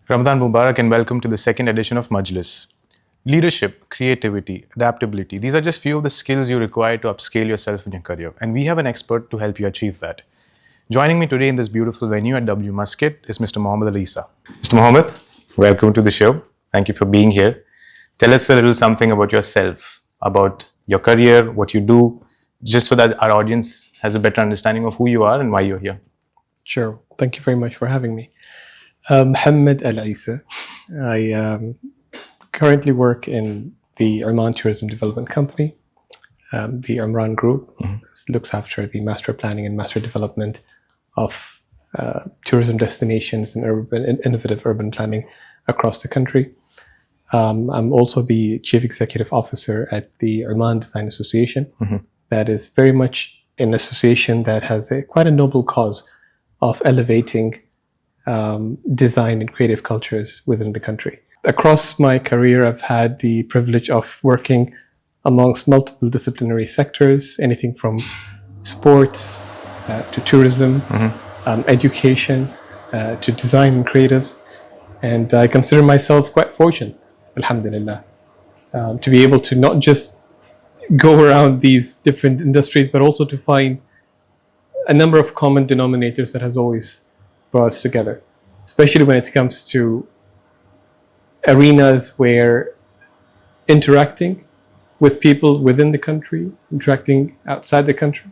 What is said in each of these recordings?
Ramadan Mubarak and welcome to the second edition of Majlis. Leadership, creativity, adaptability, these are just few of the skills you require to upscale yourself in your career. And we have an expert to help you achieve that. Joining me today in this beautiful venue at W Muscat is Mr. Mohammed Al Eissa. Mr. Mohammed, welcome to the show. Thank you for being here. Tell us a little something about yourself, about your career, what you do, just so that our audience has a better understanding of who you are and why you're here. Sure. Thank you very much for having me. Mohammed Al Eissa. I currently work in the Oman Tourism Development Company. The Omran group looks after the master planning and master development of tourism destinations and innovative urban planning across the country. I'm also the Chief Executive Officer at the Oman Design Association. That is very much an association that has quite a noble cause of elevating design and creative cultures within the country. Across my career, I've had the privilege of working amongst multiple disciplinary sectors, anything from sports to tourism, education, to design and creatives. And I consider myself quite fortunate, alhamdulillah, to be able to not just go around these different industries, but also to find a number of common denominators that has always brought us together, especially when it comes to arenas where interacting with people within the country, interacting outside the country.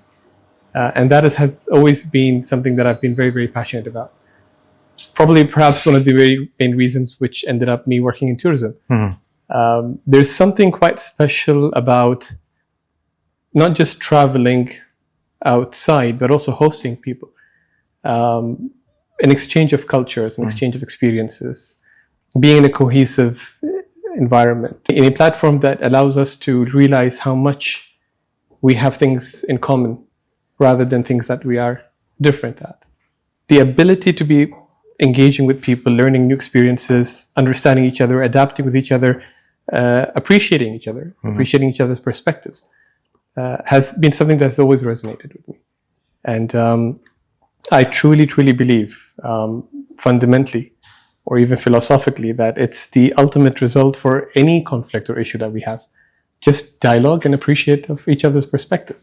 And that has always been something that I've been very, very passionate about. It's probably perhaps one of the very main reasons which ended up me working in tourism. There's something quite special about not just traveling outside, but also hosting people. An exchange of cultures, an exchange of experiences, being in a cohesive environment, in a platform that allows us to realize how much we have things in common rather than things that we are different at. The ability to be engaging with people, learning new experiences, understanding each other, adapting with each other, appreciating each other, appreciating each other's perspectives, has been something that's always resonated with me. And I truly, truly believe, fundamentally, or even philosophically, that it's the ultimate result for any conflict or issue that we have. Just dialogue and appreciate of each other's perspective.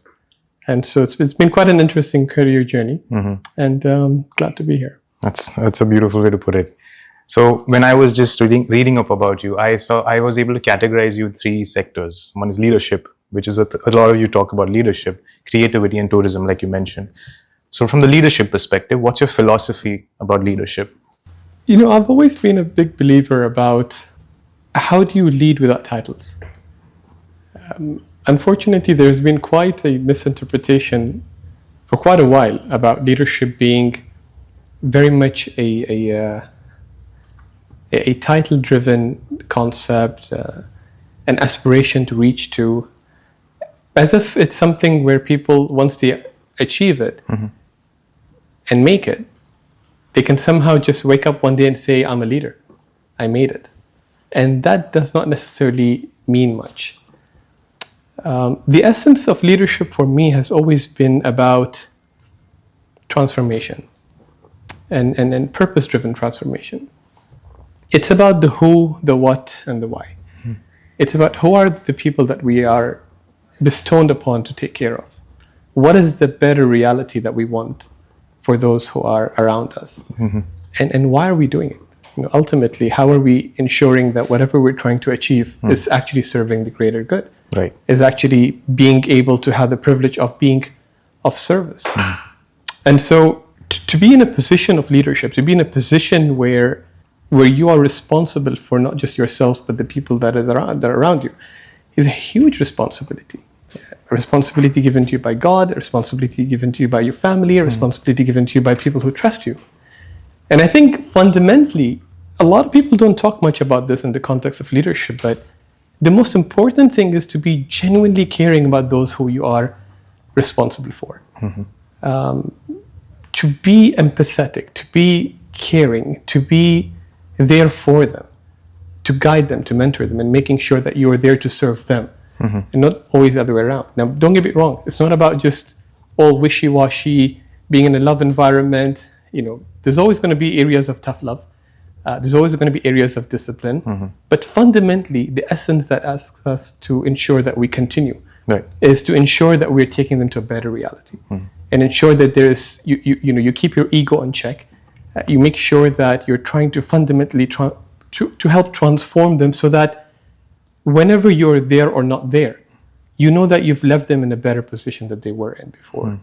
And so it's been quite an interesting career journey, and glad to be here. That's a beautiful way to put it. So when I was just reading up about you, I was able to categorize you in three sectors. One is leadership, which is a lot of you talk about leadership, creativity, and tourism, like you mentioned. So from the leadership perspective, what's your philosophy about leadership? You know, I've always been a big believer about how do you lead without titles. Unfortunately, there's been quite a misinterpretation for quite a while about leadership being very much a title-driven concept, an aspiration to reach to, as if it's something where people, once they achieve it and make it, they can somehow just wake up one day and say, I'm a leader, I made it. And that does not necessarily mean much. The essence of leadership for me has always been about transformation and purpose-driven transformation. It's about the who, the what, and the why. It's about who are the people that we are bestowed upon to take care of. What is the better reality that we want for those who are around us? And why are we doing it? You know, ultimately, how are we ensuring that whatever we're trying to achieve is actually serving the greater good? Right. Is actually being able to have the privilege of being of service. And so to be in a position of leadership, to be in a position where you are responsible for not just yourself, but the people that are around you, is a huge responsibility. A responsibility given to you by God, a responsibility given to you by your family, a responsibility given to you by people who trust you. And I think fundamentally, a lot of people don't talk much about this in the context of leadership, but the most important thing is to be genuinely caring about those who you are responsible for. To be empathetic, to be caring, to be there for them, to guide them, to mentor them, and making sure that you are there to serve them. And not always the other way around. Now, don't get me wrong. It's not about just all wishy-washy, being in a love environment. You know, there's always going to be areas of tough love. There's always going to be areas of discipline, but fundamentally, the essence that asks us to ensure that we continue is to ensure that we're taking them to a better reality, and ensure that there is you keep your ego in check. You make sure that you're trying to fundamentally to help transform them, so that whenever you're there or not there, you know that you've left them in a better position that they were in before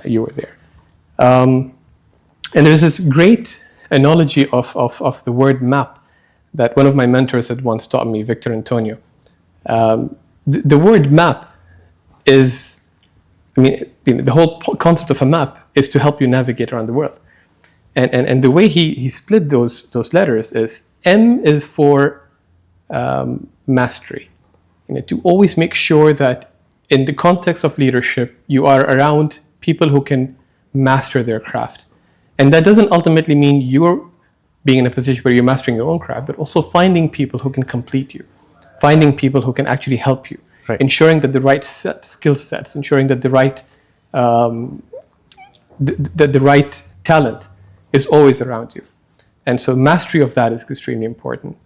you were there. And there's this great analogy of the word map that one of my mentors had once taught me, Victor Antonio. The word map is, the whole concept of a map is to help you navigate around the world. And the way he split those letters is, M is for mastery. To always make sure that in the context of leadership, you are around people who can master their craft. And that doesn't ultimately mean you're being in a position where you're mastering your own craft, but also finding people who can complete you, finding people who can actually help you, ensuring that the right skill sets, ensuring that the right talent is always around you. And so mastery of that is extremely important.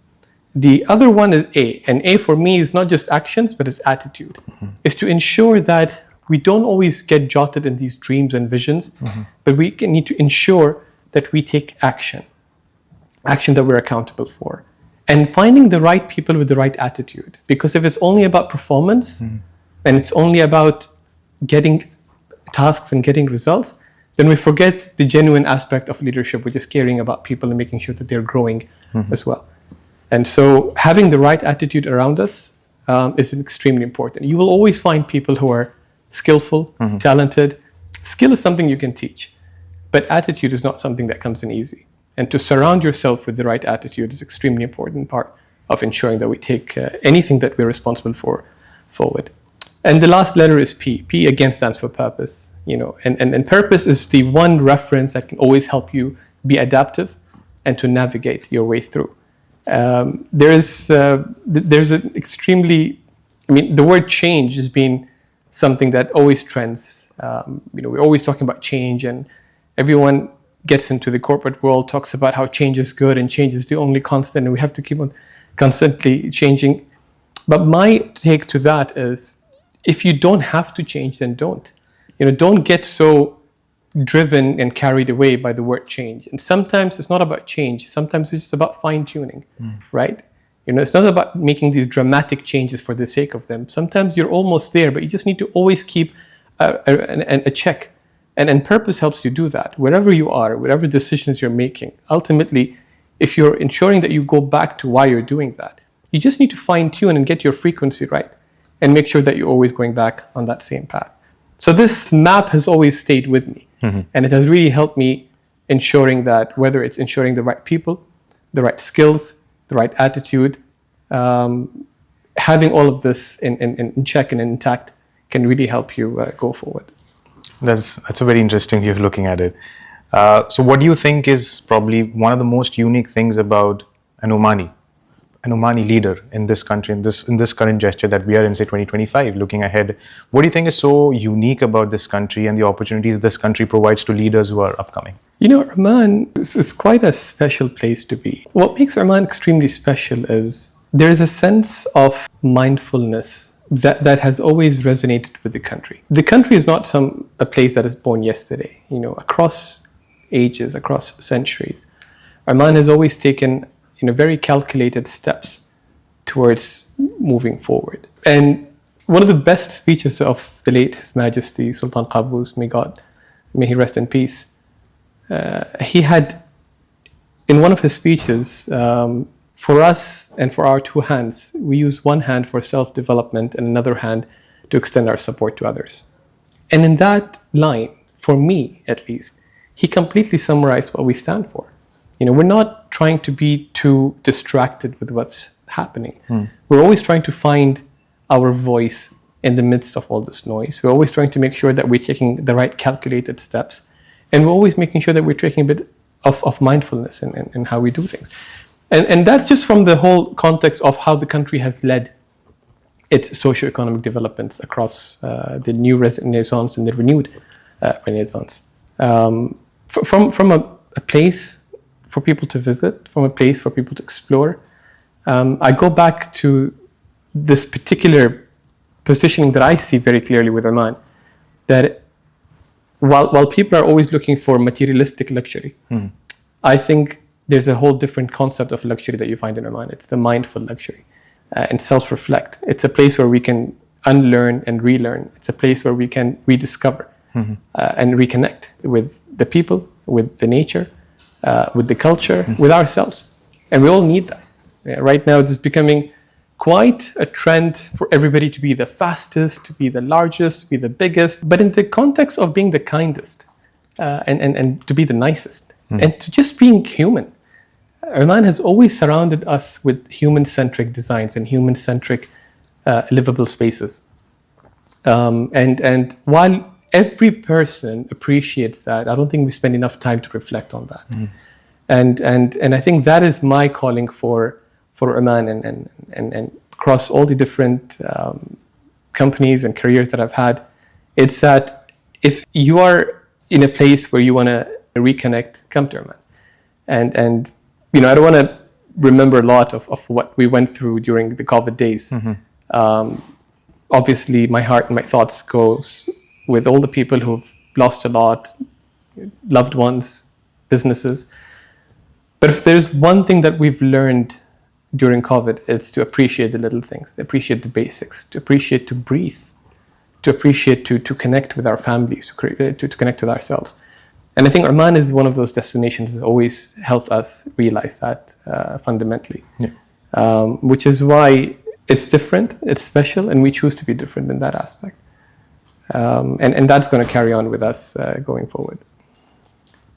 The other one is A, and A for me is not just actions, but it's attitude. Is to ensure that we don't always get jotted in these dreams and visions, but we need to ensure that we take action that we're accountable for, and finding the right people with the right attitude. Because if it's only about performance, and it's only about getting tasks and getting results, then we forget the genuine aspect of leadership, which is caring about people and making sure that they're growing as well. And so having the right attitude around us is extremely important. You will always find people who are skillful, talented. Skill is something you can teach, but attitude is not something that comes in easy. And to surround yourself with the right attitude is extremely important part of ensuring that we take anything that we're responsible for forward. And the last letter is P. P again stands for purpose. And purpose is the one reference that can always help you be adaptive and to navigate your way through. There's an extremely, the word change has been something that always trends. We're always talking about change, and everyone gets into the corporate world, talks about how change is good and change is the only constant, and we have to keep on constantly changing. But my take to that is, if you don't have to change, then don't. Don't get so driven and carried away by the word change. And sometimes it's not about change. Sometimes it's just about fine-tuning, right? It's not about making these dramatic changes for the sake of them. Sometimes you're almost there, but you just need to always keep a check. And purpose helps you do that. Wherever you are, whatever decisions you're making, ultimately, if you're ensuring that you go back to why you're doing that, you just need to fine-tune and get your frequency right and make sure that you're always going back on that same path. So this map has always stayed with me. And it has really helped me ensuring that, whether it's ensuring the right people, the right skills, the right attitude, having all of this in check and intact can really help you go forward. That's a very interesting way of looking at it. So what do you think is probably one of the most unique things about an Omani leader in this country, in this current gesture that we are in, say 2025, looking ahead? What do you think is so unique about this country and the opportunities this country provides to leaders who are upcoming? Oman is quite a special place to be. What makes Oman extremely special is there is a sense of mindfulness that has always resonated with the country. The country is not a place that is born yesterday. Across ages, across centuries, Oman has always taken very calculated steps towards moving forward. And one of the best speeches of the late His Majesty Sultan Qaboos, may he rest in peace, he had, in one of his speeches, for us and for our two hands, we use one hand for self-development and another hand to extend our support to others. And in that line, for me at least, he completely summarized what we stand for. We're not trying to be too distracted with what's happening. We're always trying to find our voice in the midst of all this noise. We're always trying to make sure that we're taking the right calculated steps. And we're always making sure that we're taking a bit of mindfulness in how we do things. And that's just from the whole context of how the country has led its socio-economic developments across the new Renaissance and the renewed Renaissance. From a place, for people to visit, from a place for people to explore. I go back to this particular positioning that I see very clearly with Oman, that while people are always looking for materialistic luxury, I think there's a whole different concept of luxury that you find in Oman. It's the mindful luxury and self-reflect. It's a place where we can unlearn and relearn. It's a place where we can rediscover and reconnect with the people, with the nature, with the culture, with ourselves. And we all need that. Right now, it's becoming quite a trend for everybody to be the fastest, to be the largest, to be the biggest, but in the context of being the kindest and to be the nicest and to just being human. Oman has always surrounded us with human-centric designs and human-centric livable spaces. And while every person appreciates that, I don't think we spend enough time to reflect on that. And I think that is my calling for Oman and across all the different companies and careers that I've had. It's that if you are in a place where you want to reconnect, come to Oman. And I don't want to remember a lot of what we went through during the COVID days. Obviously, my heart and my thoughts goes with all the people who've lost a lot, loved ones, businesses. But if there's one thing that we've learned during COVID, it's to appreciate the little things, to appreciate the basics, to appreciate to breathe, to appreciate to connect with our families, to connect with ourselves. And I think Oman is one of those destinations that has always helped us realize that fundamentally, which is why it's different, it's special, and we choose to be different in that aspect. And that's going to carry on with us going forward.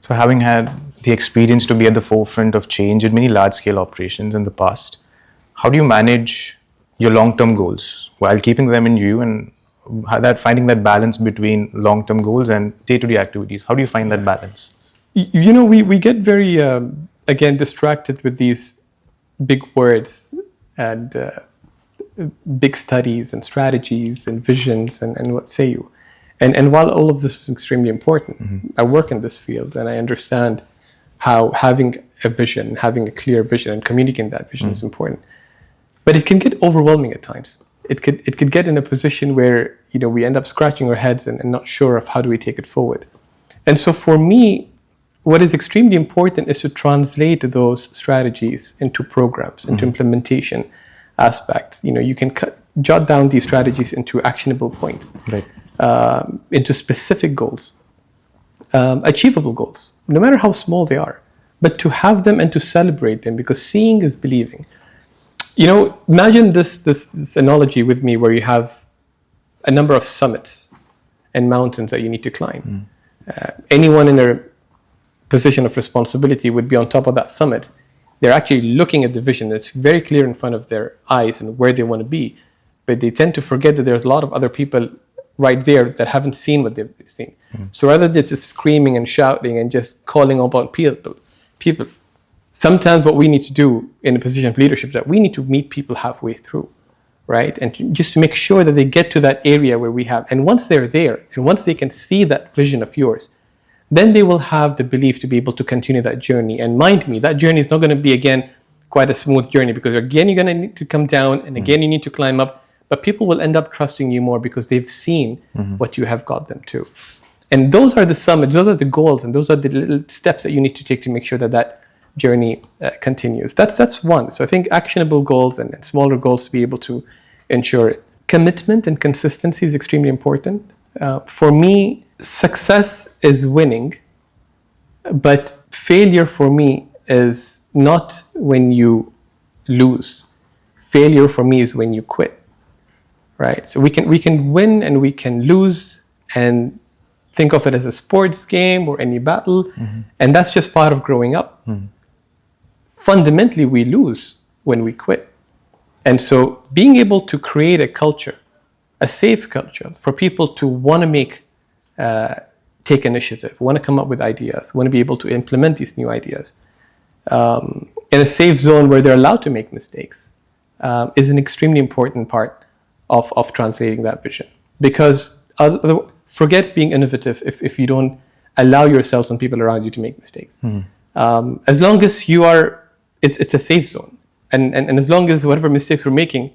So having had the experience to be at the forefront of change in many large-scale operations in the past, how do you manage your long-term goals while keeping them in view and finding that balance between long-term goals and day-to-day activities? How do you find that balance? We get very, again, distracted with these big words and big studies and strategies and visions and what say you. And while all of this is extremely important, I work in this field and I understand how having a vision, having a clear vision and communicating that vision is important. But it can get overwhelming at times. It could get in a position where we end up scratching our heads and not sure of how do we take it forward. And so for me, what is extremely important is to translate those strategies into programs, into implementation aspects. You can jot down these strategies into actionable points. Right. Into specific goals, achievable goals, no matter how small they are, but to have them and to celebrate them, because seeing is believing. Imagine this analogy with me where you have a number of summits and mountains that you need to climb. Anyone in a position of responsibility would be on top of that summit. They're actually looking at the vision. It's very clear in front of their eyes and where they want to be, but they tend to forget that there's a lot of other people right there that haven't seen what they've seen. So rather than just screaming and shouting and just calling upon people, sometimes what we need to do in a position of leadership is that we need to meet people halfway through, right? And just to make sure that they get to that area where we have, and once they're there, and once they can see that vision of yours, then they will have the belief to be able to continue that journey. And mind me, that journey is not going to be, again, quite a smooth journey, because again, you're going to need to come down, and again, you need to climb up. But people will end up trusting you more because they've seen what you have got them to. And those are the summits, those are the goals, and those are the little steps that you need to take to make sure that journey continues. That's one. So I think actionable goals and smaller goals to be able to ensure it. Commitment and consistency is extremely important. For me, success is winning, but failure for me is not when you lose. Failure for me is when you quit. Right, so we can win and we can lose and think of it as a sports game or any battle, and that's just part of growing up. Fundamentally, we lose when we quit. And so being able to create a culture, a safe culture for people to want to take initiative, want to come up with ideas, want to be able to implement these new ideas in a safe zone where they're allowed to make mistakes is an extremely important part of translating that vision. Because forget being innovative if you don't allow yourselves and people around you to make mistakes. As long as you are, it's a safe zone. And as long as whatever mistakes we're making,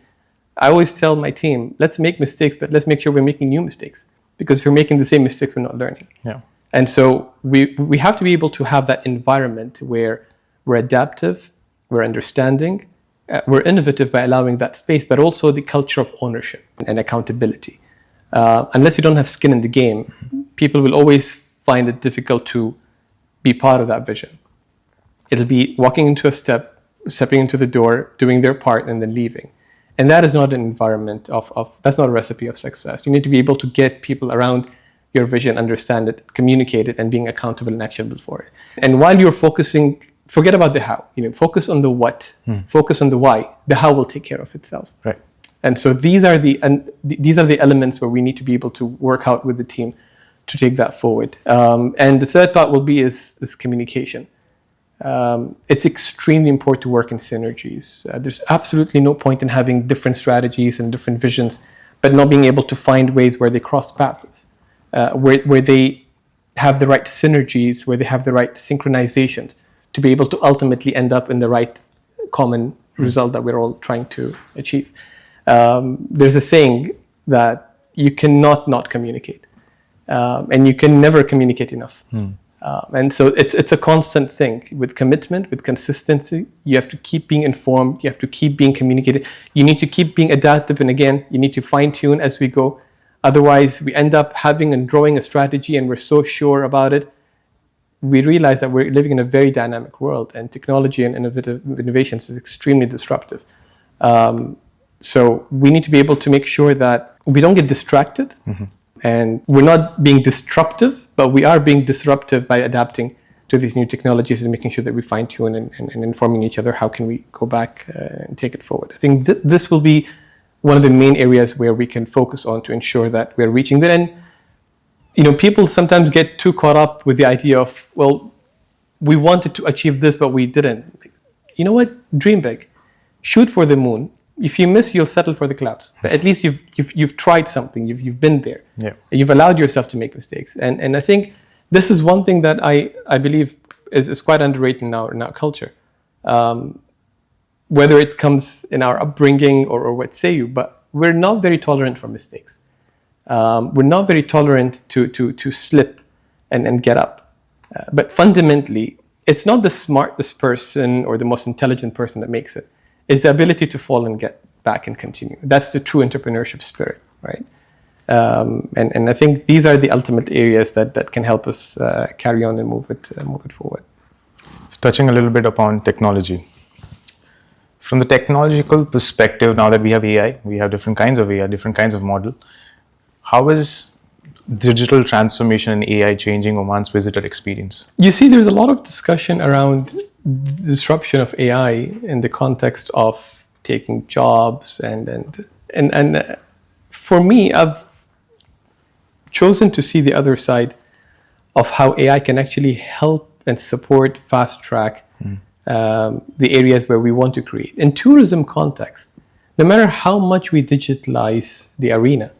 I always tell my team, let's make mistakes, but let's make sure we're making new mistakes. Because if we're making the same mistake, we're not learning. Yeah. And so we have to be able to have that environment where we're adaptive, we're understanding, we're innovative by allowing that space, but also the culture of ownership and accountability. Unless you don't have skin in the game, people will always find it difficult to be part of that vision. It'll be walking into a stepping into the door, doing their part, and then leaving. And that is not an environment that's not a recipe of success. You need to be able to get people around your vision, understand it, communicate it, and being accountable and actionable for it. And while you're focusing, forget about the how. Focus on the what, focus on the why. The how will take care of itself. Right. And so these are the elements where we need to be able to work out with the team to take that forward. And the third thought will be is communication. It's extremely important to work in synergies. There's absolutely no point in having different strategies and different visions, but not being able to find ways where they cross paths, where they have the right synergies, where they have the right synchronizations to be able to ultimately end up in the right common result that we're all trying to achieve. There's a saying that you cannot not communicate, and you can never communicate enough. And so it's a constant thing with commitment, with consistency. You have to keep being informed. You have to keep being communicated. You need to keep being adaptive. And again, you need to fine tune as we go. Otherwise, we end up having and drawing a strategy and we're so sure about it. We realize that we're living in a very dynamic world and technology and innovations is extremely disruptive. So we need to be able to make sure that we don't get distracted. And we're not being disruptive, but we are being disruptive by adapting to these new technologies and making sure that we fine-tune and informing each other how can we go back and take it forward. I think this will be one of the main areas where we can focus on to ensure that we're reaching that. And people sometimes get too caught up with the idea of, well, we wanted to achieve this, but we didn't. You know what? Dream big. Shoot for the moon. If you miss, you'll settle for the clouds. But at least you've tried something. You've been there. Yeah. You've allowed yourself to make mistakes. And I think this is one thing that I believe is quite underrated in our culture. Whether it comes in our upbringing or what say you, but we're not very tolerant for mistakes. We're not very tolerant to slip and get up. But fundamentally, it's not the smartest person or the most intelligent person that makes it. It's the ability to fall and get back and continue. That's the true entrepreneurship spirit, right? And I think these are the ultimate areas that can help us carry on and move it forward. So touching a little bit upon technology. From the technological perspective, now that we have AI, we have different kinds of AI, different kinds of model. How is digital transformation and AI changing Oman's visitor experience? You see, there's a lot of discussion around disruption of AI in the context of taking jobs and for me, I've chosen to see the other side of how AI can actually help and support fast track the areas where we want to create. In tourism context, no matter how much we digitalize the arena,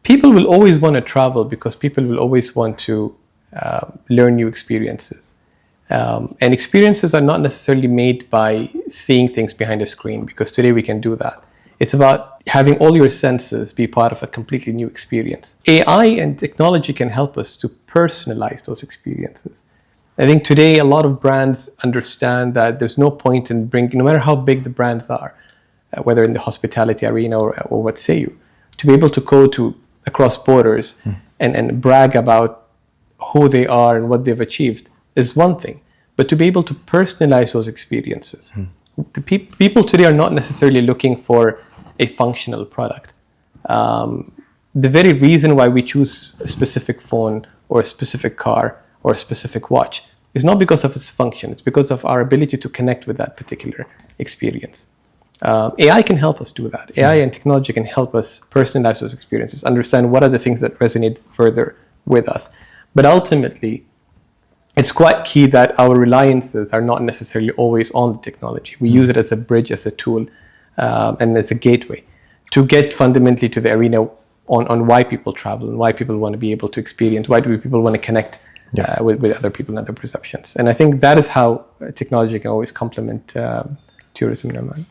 people will always want to travel because people will always want to learn new experiences. And experiences are not necessarily made by seeing things behind a screen, because today we can do that. It's about having all your senses be part of a completely new experience. AI and technology can help us to personalize those experiences. I think today a lot of brands understand that there's no point in no matter how big the brands are, whether in the hospitality arena or what say you, to be able to go to across borders and brag about who they are and what they've achieved is one thing, but to be able to personalize those experiences. The people today are not necessarily looking for a functional product. The very reason why we choose a specific phone or a specific car or a specific watch is not because of its function, it's because of our ability to connect with that particular experience. AI can help us do that. AI and technology can help us personalize those experiences, understand what are the things that resonate further with us. But ultimately, it's quite key that our reliances are not necessarily always on the technology. We use it as a bridge, as a tool, and as a gateway to get fundamentally to the arena on why people travel and why people want to be able to experience, why do people want to connect with other people and other perceptions. And I think that is how technology can always complement tourism in Oman.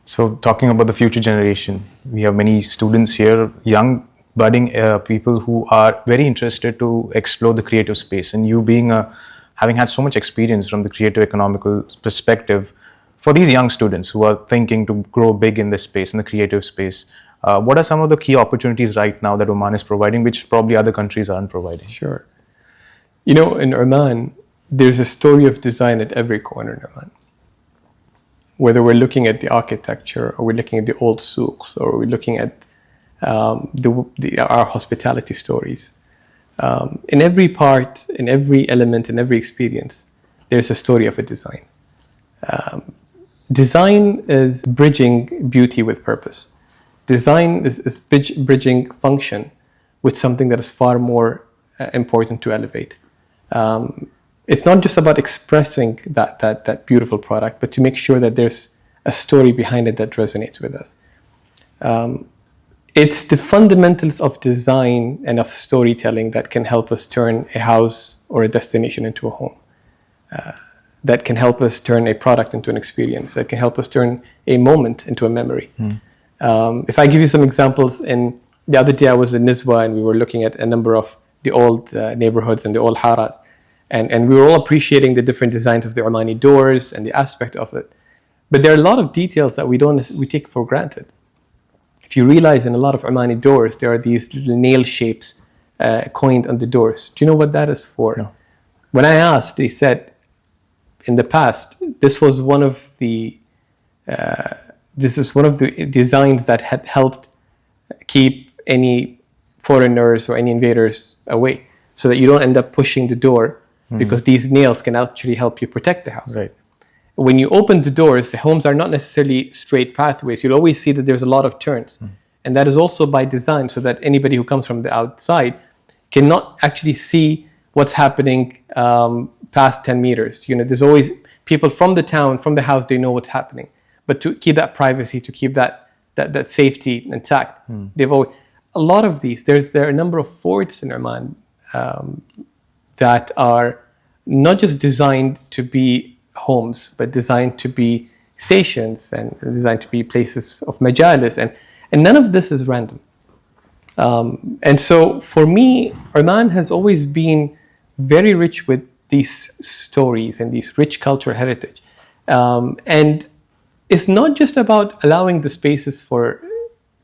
So talking about the future generation, we have many students here, young budding people who are very interested to explore the creative space. And you being having had so much experience from the creative economical perspective, for these young students who are thinking to grow big in this space, in the creative space, what are some of the key opportunities right now that Oman is providing, which probably other countries aren't providing? Sure. You know, in Oman, there's a story of design at every corner in Oman. Whether we're looking at the architecture, or we're looking at the old souks, or we're looking at our hospitality stories. In every part, in every element, in every experience, there's a story of a design. Design is bridging beauty with purpose. Design is bridging function with something that is far more important to elevate. It's not just about expressing that beautiful product, but to make sure that there's a story behind it that resonates with us. It's the fundamentals of design and of storytelling that can help us turn a house or a destination into a home. That can help us turn a product into an experience. That can help us turn a moment into a memory. If I give you some examples, the other day I was in Nizwa and we were looking at a number of the old neighborhoods and the old haras. And we were all appreciating the different designs of the Omani doors and the aspect of it. But there are a lot of details that we take for granted. If you realize in a lot of Omani doors, there are these little nail shapes coined on the doors. Do you know what that is for? No. When I asked, they said, in the past, this was one of the designs that had helped keep any foreigners or any invaders away, so that you don't end up pushing the door, because these nails can actually help you protect the house. Right. When you open the doors, the homes are not necessarily straight pathways. You'll always see that there's a lot of turns. And that is also by design, so that anybody who comes from the outside cannot actually see what's happening past 10 meters. You know, there's always people from the town, from the house, they know what's happening. But to keep that privacy, to keep that safety intact, they've always... A lot of these, there are a number of forts in Oman that are not just designed to be homes, but designed to be stations and designed to be places of Majlis. And none of this is random. And so for me, Oman has always been very rich with these stories and these rich cultural heritage. And it's not just about allowing the spaces for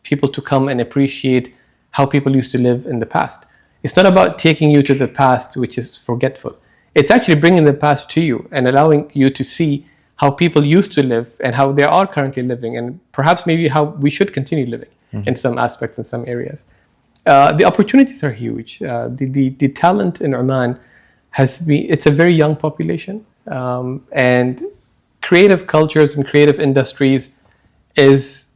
people to come and appreciate how people used to live in the past. It's not about taking you to the past, which is forgetful. It's actually bringing the past to you and allowing you to see how people used to live and how they are currently living, and perhaps maybe how we should continue living in some aspects, in some areas. The opportunities are huge. The talent in Oman it's a very young population, and creative cultures and creative industries is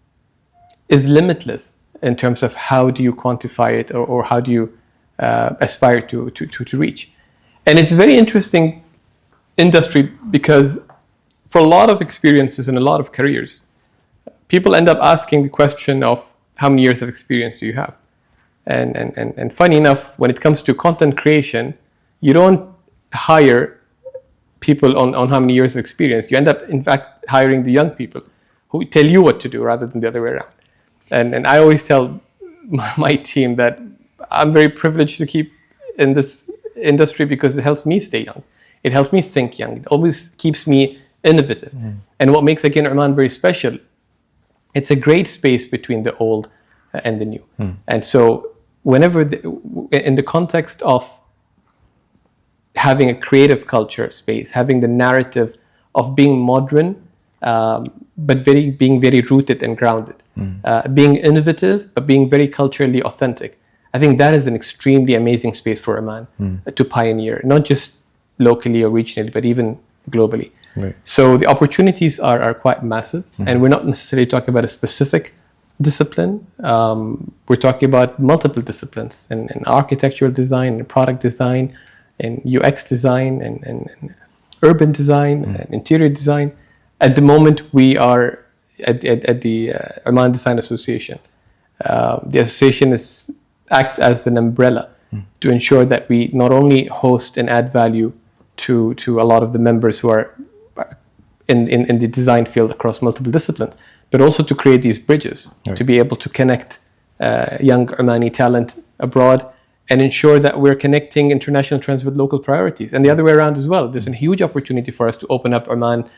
limitless in terms of how do you quantify it, or how do you aspire to reach. And it's a very interesting industry, because for a lot of experiences and a lot of careers, people end up asking the question of how many years of experience do you have? And funny enough, when it comes to content creation, you don't hire people on how many years of experience. You end up, in fact, hiring the young people who tell you what to do rather than the other way around. And I always tell my team that I'm very privileged to keep in this industry, because it helps me stay young. It helps me think young. It always keeps me innovative. And what makes, again, Oman very special, it's a great space between the old and the new. And so whenever, in the context of having a creative culture space, having the narrative of being modern, but being very rooted and grounded, being innovative, but being very culturally authentic, I think that is an extremely amazing space for Oman to pioneer, not just locally or regionally, but even globally. Right. So the opportunities are quite massive, and we're not necessarily talking about a specific discipline. We're talking about multiple disciplines, in architectural design, in product design, in UX design, and urban design, and interior design. At the moment, we are at the Oman Design Association. The association acts as an umbrella to ensure that we not only host and add value to a lot of the members who are in the design field across multiple disciplines, but also to create these bridges, to be able to connect young Omani talent abroad and ensure that we're connecting international trends with local priorities. And the other way around as well. There's a huge opportunity for us to open up Oman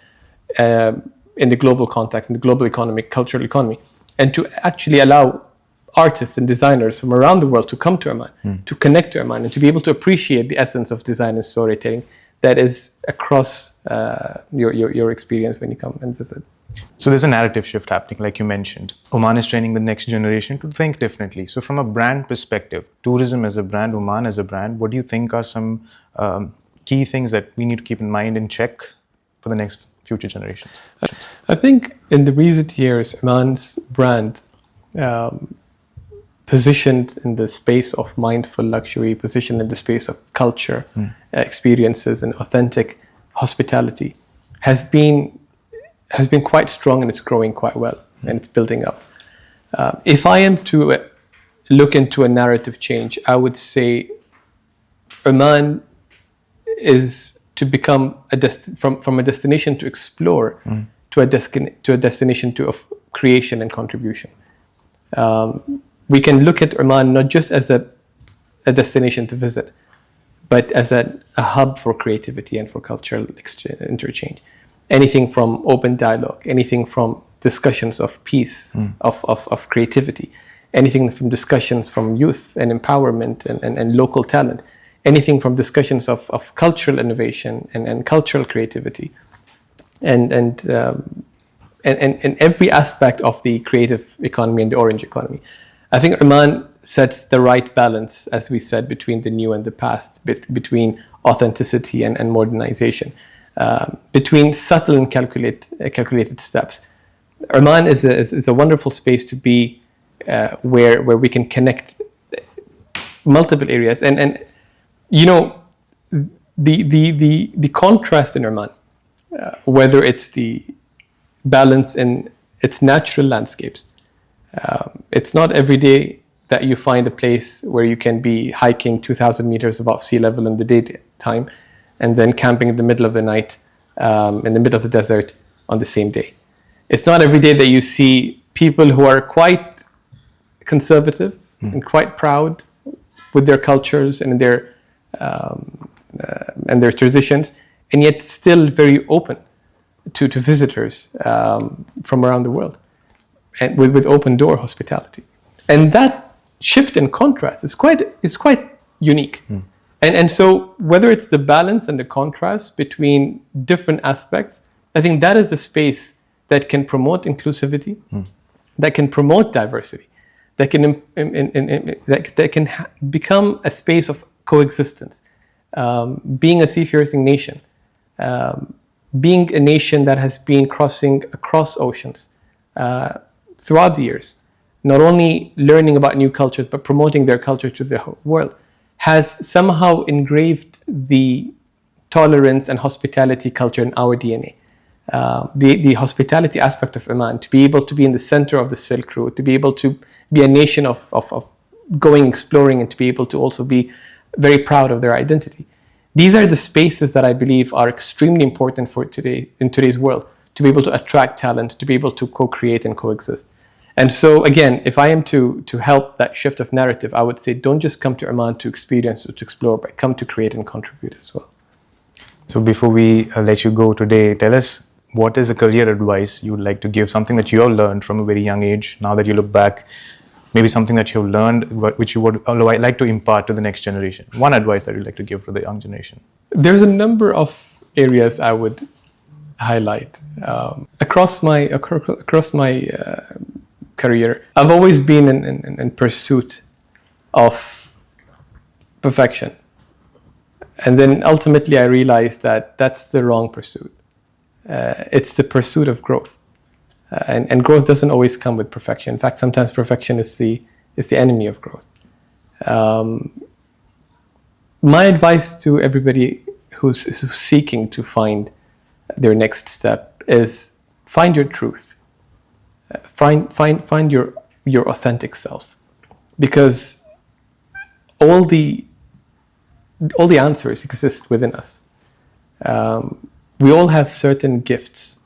in the global context, in the global economy, cultural economy, and to actually allow artists and designers from around the world to come to Oman, to connect to Oman, and to be able to appreciate the essence of design and storytelling that is across your experience when you come and visit. So there's a narrative shift happening, like you mentioned. Oman is training the next generation to think differently. So from a brand perspective, tourism as a brand, Oman as a brand, what do you think are some key things that we need to keep in mind and check for the next future generations? I think in the recent years, Oman's brand positioned in the space of mindful luxury, positioned in the space of culture, experiences, and authentic hospitality, has been quite strong, and it's growing quite well, and it's building up. If I am to look into a narrative change, I would say Oman is to become from a destination to explore to a destination of creation and contribution. We can look at Oman not just as a destination to visit, but as a hub for creativity and for cultural interchange. Anything from open dialogue, anything from discussions of peace, of creativity, anything from discussions from youth and empowerment and local talent, anything from discussions of cultural innovation and cultural creativity, and every aspect of the creative economy and the orange economy. I think Oman sets the right balance, as we said, between the new and the past, between authenticity and modernization, between subtle and calculated steps. Oman is a wonderful space to be, where we can connect multiple areas, and you know, the contrast in Oman, whether it's the balance in its natural landscapes. It's not every day that you find a place where you can be hiking 2,000 meters above sea level in the daytime and then camping in the middle of the night in the middle of the desert on the same day. It's not every day that you see people who are quite conservative and quite proud with their cultures and their traditions, and yet still very open to visitors from around the world, and with open door hospitality. And that shift in contrast is quite unique. And so whether it's the balance and the contrast between different aspects, I think that is a space that can promote inclusivity, that can promote diversity, that can become a space of coexistence. Being a seafaring nation, being a nation that has been crossing across oceans throughout the years, not only learning about new cultures, but promoting their culture to the whole world, has somehow engraved the tolerance and hospitality culture in our DNA. The hospitality aspect of Oman, to be able to be in the center of the Silk Road, to be able to be a nation of going exploring, and to be able to also be very proud of their identity. These are the spaces that I believe are extremely important for today, in today's world, to be able to attract talent, to be able to co-create and coexist. And so again, if I am to help that shift of narrative, I would say don't just come to Oman to experience or to explore, but come to create and contribute as well. So before we let you go today, tell us, what is a career advice you would like to give, something that you have learned from a very young age, now that you look back, maybe something that you've learned, which you would like to impart to the next generation? One advice that you'd like to give to the young generation. There's a number of areas I would highlight. Across my career, I've always been in pursuit of perfection. And then ultimately I realized that that's the wrong pursuit. It's the pursuit of growth. And growth doesn't always come with perfection. In fact, sometimes perfection is the enemy of growth. My advice to everybody who's seeking to find their next step is find your truth. Find your authentic self. Because all the answers exist within us. We all have certain gifts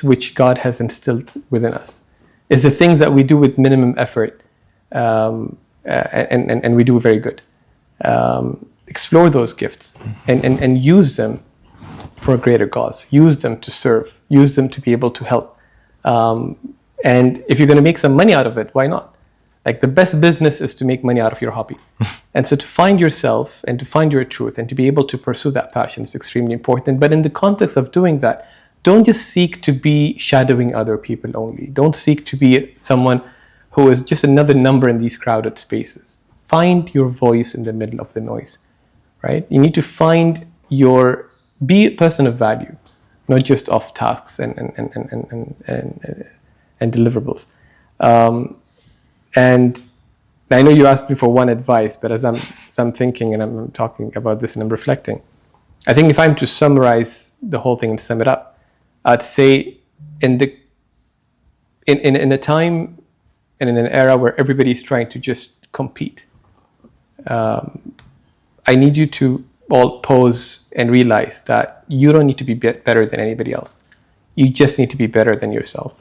which God has instilled within us. It's the things that we do with minimum effort, and we do very good. Explore those gifts and use them for a greater cause. Use them to serve. Use them to be able to help. And if you're going to make some money out of it, why not? Like, the best business is to make money out of your hobby. And so to find yourself and to find your truth and to be able to pursue that passion is extremely important. But in the context of doing that, don't just seek to be shadowing other people only. Don't seek to be someone who is just another number in these crowded spaces. Find your voice in the middle of the noise, right? You need to be a person of value, not just of tasks and deliverables. And I know you asked me for one advice, but as I'm thinking and I'm talking about this and I'm reflecting, I think if I'm to summarize the whole thing and sum it up, I'd say in a time and in an era where everybody's trying to just compete, I need you to all pause and realize that you don't need to be better than anybody else. You just need to be better than yourself.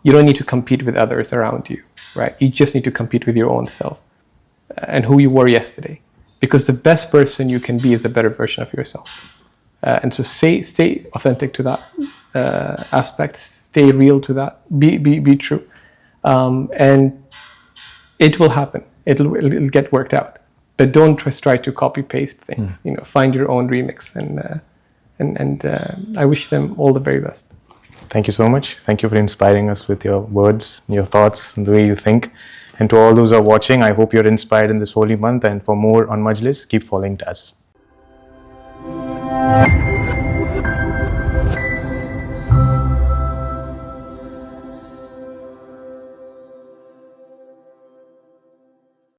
You don't need to compete with others around you, right? You just need to compete with your own self and who you were yesterday. Because the best person you can be is a better version of yourself. And so stay authentic to that aspect. Stay real to that. Be true. And it will happen. It'll get worked out. But don't try to copy paste things. Find your own remix. And I wish them all the very best. Thank you so much. Thank you for inspiring us with your words, your thoughts, and the way you think. And to all those who are watching, I hope you're inspired in this holy month. And for more on Majlis, keep following TAS.